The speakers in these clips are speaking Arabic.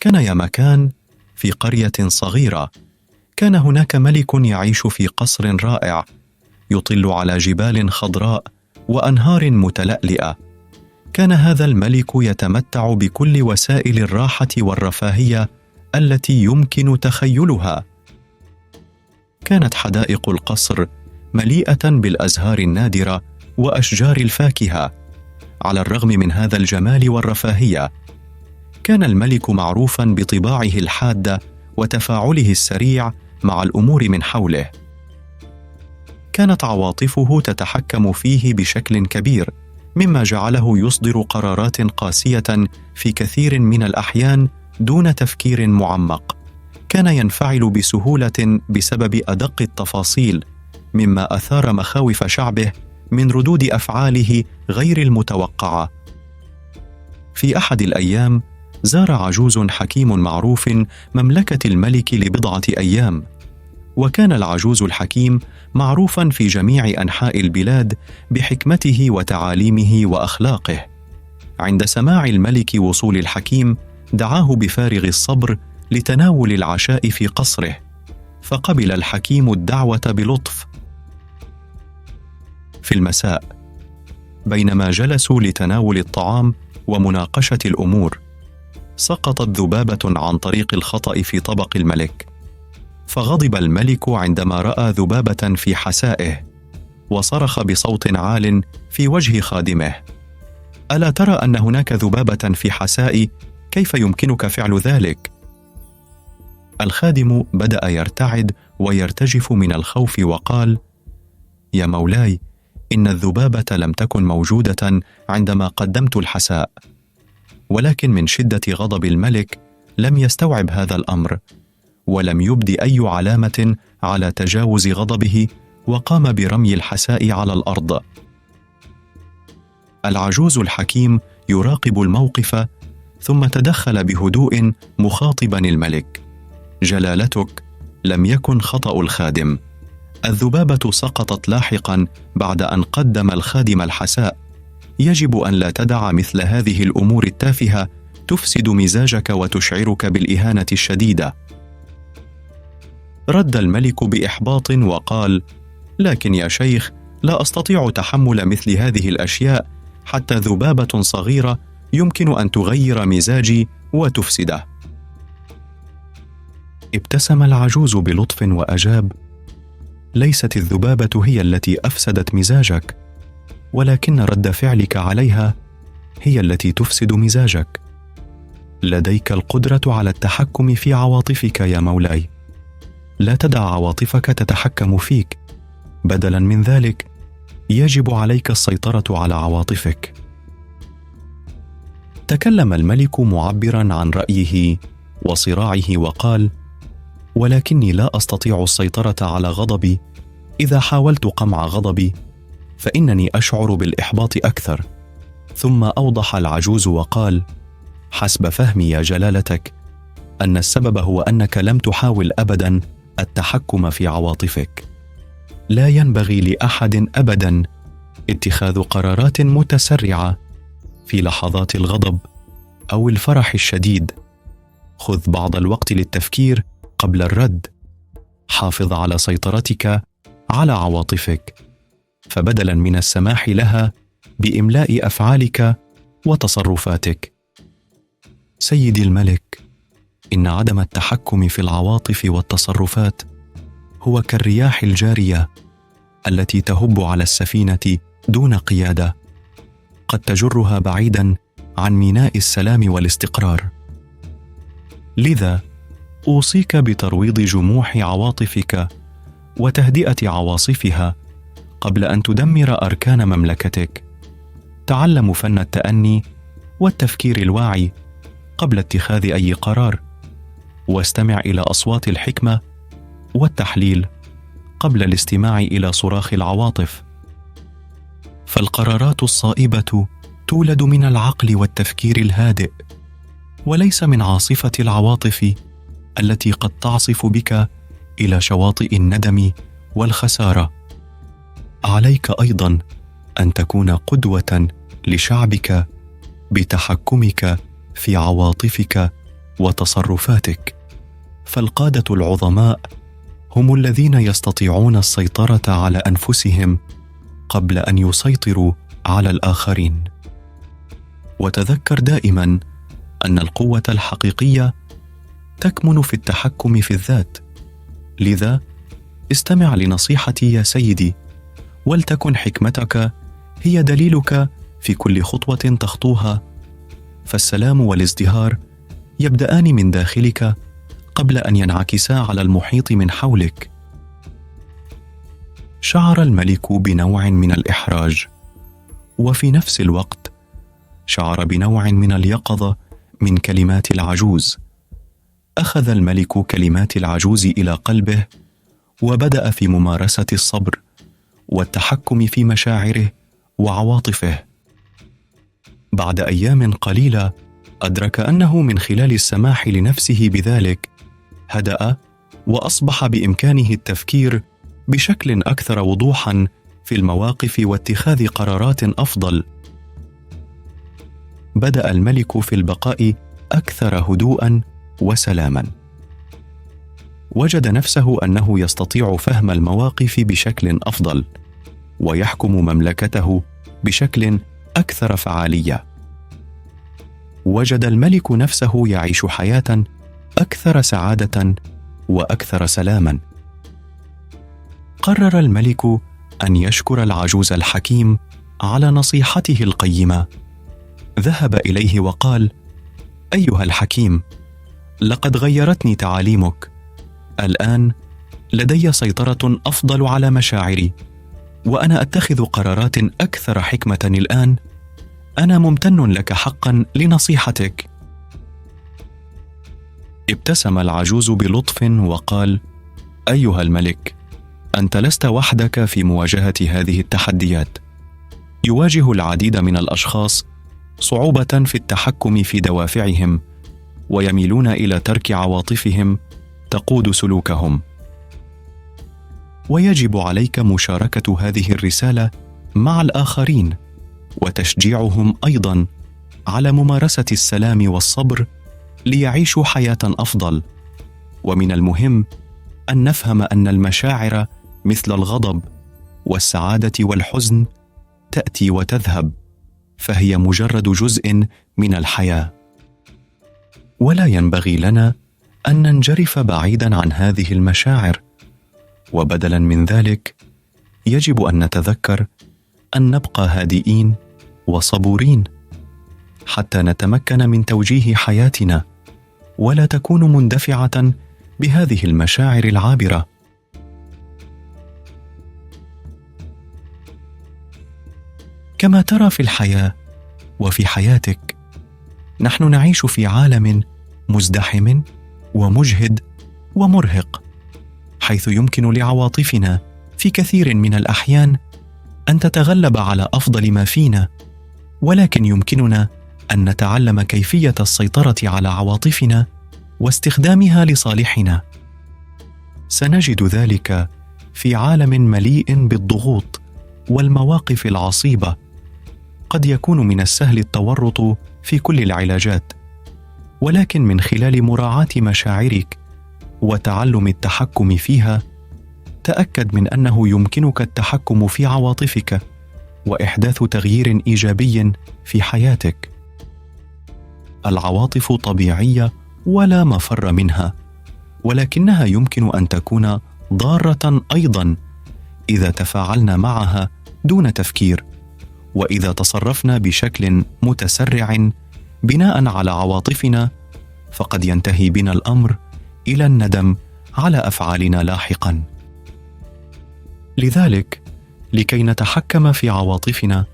كان يا مكان في قرية صغيرة، كان هناك ملك يعيش في قصر رائع يطل على جبال خضراء وأنهار متلألئة. كان هذا الملك يتمتع بكل وسائل الراحة والرفاهية التي يمكن تخيلها. كانت حدائق القصر مليئة بالأزهار النادرة وأشجار الفاكهة. على الرغم من هذا الجمال والرفاهية، كان الملك معروفاً بطباعه الحادة وتفاعله السريع مع الأمور من حوله. كانت عواطفه تتحكم فيه بشكل كبير، مما جعله يصدر قرارات قاسية في كثير من الأحيان دون تفكير معمق. كان ينفعل بسهولة بسبب أدق التفاصيل، مما أثار مخاوف شعبه من ردود أفعاله غير المتوقعة. في أحد الأيام زار عجوز حكيم معروف مملكة الملك لبضعة أيام، وكان العجوز الحكيم معروفاً في جميع أنحاء البلاد بحكمته وتعاليمه وأخلاقه. عند سماع الملك وصول الحكيم دعاه بفارغ الصبر لتناول العشاء في قصره، فقبل الحكيم الدعوة بلطف. في المساء، بينما جلسوا لتناول الطعام ومناقشة الأمور، سقطت ذبابة عن طريق الخطأ في طبق الملك، فغضب الملك عندما رأى ذبابة في حسائه، وصرخ بصوت عال في وجه خادمه: ألا ترى أن هناك ذبابة في حسائي؟ كيف يمكنك فعل ذلك؟ الخادم بدأ يرتعد ويرتجف من الخوف وقال: يا مولاي، إن الذبابة لم تكن موجودة عندما قدمت الحساء. ولكن من شدة غضب الملك لم يستوعب هذا الأمر، ولم يبد أي علامة على تجاوز غضبه، وقام برمي الحساء على الأرض. العجوز الحكيم يراقب الموقف، ثم تدخل بهدوء مخاطبا الملك: جلالتك، لم يكن خطأ الخادم. الذبابة سقطت لاحقا بعد أن قدم الخادم الحساء. يجب أن لا تدع مثل هذه الأمور التافهة تفسد مزاجك وتشعرك بالإهانة الشديدة. رد الملك بإحباط وقال: لكن يا شيخ، لا أستطيع تحمل مثل هذه الأشياء، حتى ذبابة صغيرة يمكن أن تغير مزاجي وتفسده. ابتسم العجوز بلطف وأجاب: ليست الذبابة هي التي أفسدت مزاجك، ولكن رد فعلك عليها هي التي تفسد مزاجك. لديك القدرة على التحكم في عواطفك يا مولاي، لا تدع عواطفك تتحكم فيك، بدلاً من ذلك يجب عليك السيطرة على عواطفك. تكلم الملك معبراً عن رأيه وصراعه وقال: ولكني لا أستطيع السيطرة على غضبي. إذا حاولت قمع غضبي فإنني أشعر بالإحباط أكثر. ثم أوضح العجوز وقال: حسب فهمي يا جلالتك، أن السبب هو أنك لم تحاول أبداً التحكم في عواطفك. لا ينبغي لأحد أبداً اتخاذ قرارات متسرعة في لحظات الغضب أو الفرح الشديد. خذ بعض الوقت للتفكير قبل الرد. حافظ على سيطرتك على عواطفك، فبدلاً من السماح لها بإملاء أفعالك وتصرفاتك. سيدي الملك، إن عدم التحكم في العواطف والتصرفات هو كالرياح الجارية التي تهب على السفينة دون قيادة، قد تجرها بعيداً عن ميناء السلام والاستقرار. لذا أوصيك بترويض جموح عواطفك وتهدئة عواصفها قبل أن تدمر أركان مملكتك. تعلم فن التأني والتفكير الواعي قبل اتخاذ أي قرار، واستمع إلى أصوات الحكمة والتحليل قبل الاستماع إلى صراخ العواطف. فالقرارات الصائبة تولد من العقل والتفكير الهادئ، وليس من عاصفة العواطف التي قد تعصف بك إلى شواطئ الندم والخسارة. عليك أيضاً أن تكون قدوة لشعبك بتحكمك في عواطفك وتصرفاتك. فالقادة العظماء هم الذين يستطيعون السيطرة على أنفسهم قبل أن يسيطروا على الآخرين. وتذكر دائما أن القوة الحقيقية تكمن في التحكم في الذات. لذا استمع لنصيحتي يا سيدي، ولتكن حكمتك هي دليلك في كل خطوة تخطوها، فالسلام والازدهار يبدأان من داخلك قبل أن ينعكسا على المحيط من حولك. شعر الملك بنوع من الإحراج، وفي نفس الوقت شعر بنوع من اليقظة من كلمات العجوز. أخذ الملك كلمات العجوز إلى قلبه، وبدأ في ممارسة الصبر والتحكم في مشاعره وعواطفه. بعد أيام قليلة أدرك أنه من خلال السماح لنفسه بذلك هدأ، وأصبح بإمكانه التفكير بشكل أكثر وضوحاً في المواقف واتخاذ قرارات أفضل. بدأ الملك في البقاء أكثر هدوءاً وسلاماً. وجد نفسه أنه يستطيع فهم المواقف بشكل أفضل، ويحكم مملكته بشكل أكثر فعالية. وجد الملك نفسه يعيش حياة أكثر سعادة وأكثر سلاماً. قرر الملك أن يشكر العجوز الحكيم على نصيحته القيمة. ذهب إليه وقال: أيها الحكيم، لقد غيرتني تعاليمك. الآن لدي سيطرة أفضل على مشاعري، وأنا أتخذ قرارات أكثر حكمة الآن. أنا ممتن لك حقا لنصيحتك. ابتسم العجوز بلطف وقال: أيها الملك، أنت لست وحدك في مواجهة هذه التحديات. يواجه العديد من الأشخاص صعوبة في التحكم في دوافعهم، ويميلون إلى ترك عواطفهم تقود سلوكهم. ويجب عليك مشاركة هذه الرسالة مع الآخرين، وتشجيعهم أيضاً على ممارسة السلام والصبر ليعيشوا حياة أفضل. ومن المهم أن نفهم أن المشاعر مثل الغضب والسعادة والحزن تأتي وتذهب، فهي مجرد جزء من الحياة. ولا ينبغي لنا أن ننجرف بعيداً عن هذه المشاعر، وبدلاً من ذلك يجب أن نتذكر أن نبقى هادئين وصبورين حتى نتمكن من توجيه حياتنا، ولا تكون مندفعة بهذه المشاعر العابرة. كما ترى في الحياة وفي حياتك، نحن نعيش في عالم مزدحم ومجهد ومرهق، حيث يمكن لعواطفنا في كثير من الأحيان أن تتغلب على أفضل ما فينا، ولكن يمكننا أن نتعلم كيفية السيطرة على عواطفنا واستخدامها لصالحنا. سنجد ذلك في عالم مليء بالضغوط والمواقف العصيبة. قد يكون من السهل التورط في كل العلاجات، ولكن من خلال مراعاة مشاعرك وتعلم التحكم فيها، تأكد من أنه يمكنك التحكم في عواطفك وإحداث تغيير إيجابي في حياتك. العواطف طبيعية ولا مفر منها، ولكنها يمكن أن تكون ضارة أيضا إذا تفاعلنا معها دون تفكير، وإذا تصرفنا بشكل متسرع بناء على عواطفنا، فقد ينتهي بنا الأمر إلى الندم على أفعالنا لاحقا. لذلك، لكي نتحكم في عواطفنا،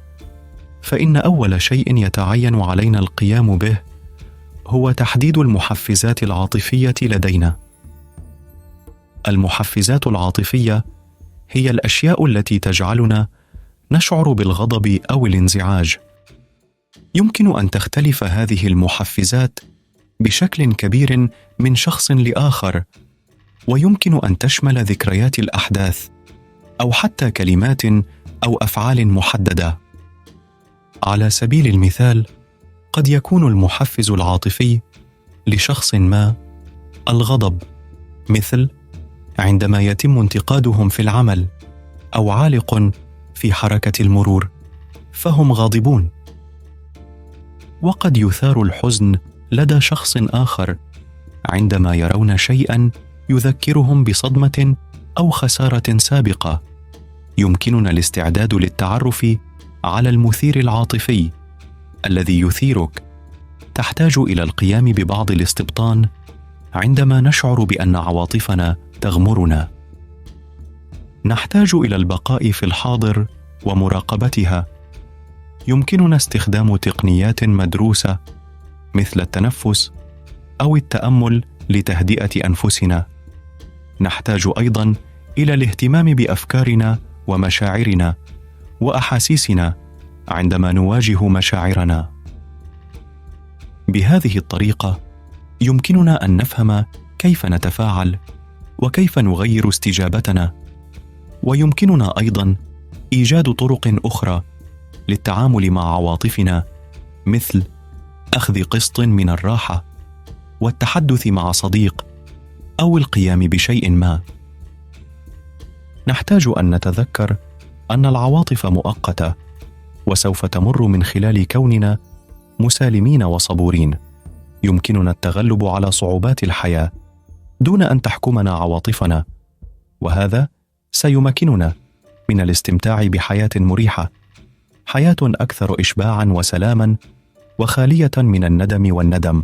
فإن أول شيء يتعين علينا القيام به هو تحديد المحفزات العاطفية لدينا. المحفزات العاطفية هي الأشياء التي تجعلنا نشعر بالغضب أو الانزعاج. يمكن أن تختلف هذه المحفزات بشكل كبير من شخص لآخر، ويمكن أن تشمل ذكريات الأحداث أو حتى كلمات أو أفعال محددة. على سبيل المثال، قد يكون المحفز العاطفي لشخص ما الغضب، مثل عندما يتم انتقادهم في العمل أو عالق في حركة المرور فهم غاضبون. وقد يثار الحزن لدى شخص آخر عندما يرون شيئا يذكرهم بصدمة أو خسارة سابقة. يمكننا الاستعداد للتعرف على المثير العاطفي الذي يثيرك. تحتاج إلى القيام ببعض الاستبطان عندما نشعر بأن عواطفنا تغمرنا. نحتاج إلى البقاء في الحاضر ومراقبتها. يمكننا استخدام تقنيات مدروسة مثل التنفس أو التأمل لتهدئة أنفسنا. نحتاج أيضاً إلى الاهتمام بأفكارنا ومشاعرنا وأحاسيسنا عندما نواجه مشاعرنا. بهذه الطريقة يمكننا أن نفهم كيف نتفاعل وكيف نغير استجابتنا، ويمكننا أيضاً إيجاد طرق أخرى للتعامل مع عواطفنا، مثل أخذ قسط من الراحة والتحدث مع صديق أو القيام بشيء ما. نحتاج أن نتذكر أن العواطف مؤقتة وسوف تمر من خلال كوننا مسالمين وصبورين. يمكننا التغلب على صعوبات الحياة دون أن تحكمنا عواطفنا، وهذا سيمكننا من الاستمتاع بحياة مريحة، حياة أكثر إشباعاً وسلاماً وخالية من الندم والندم.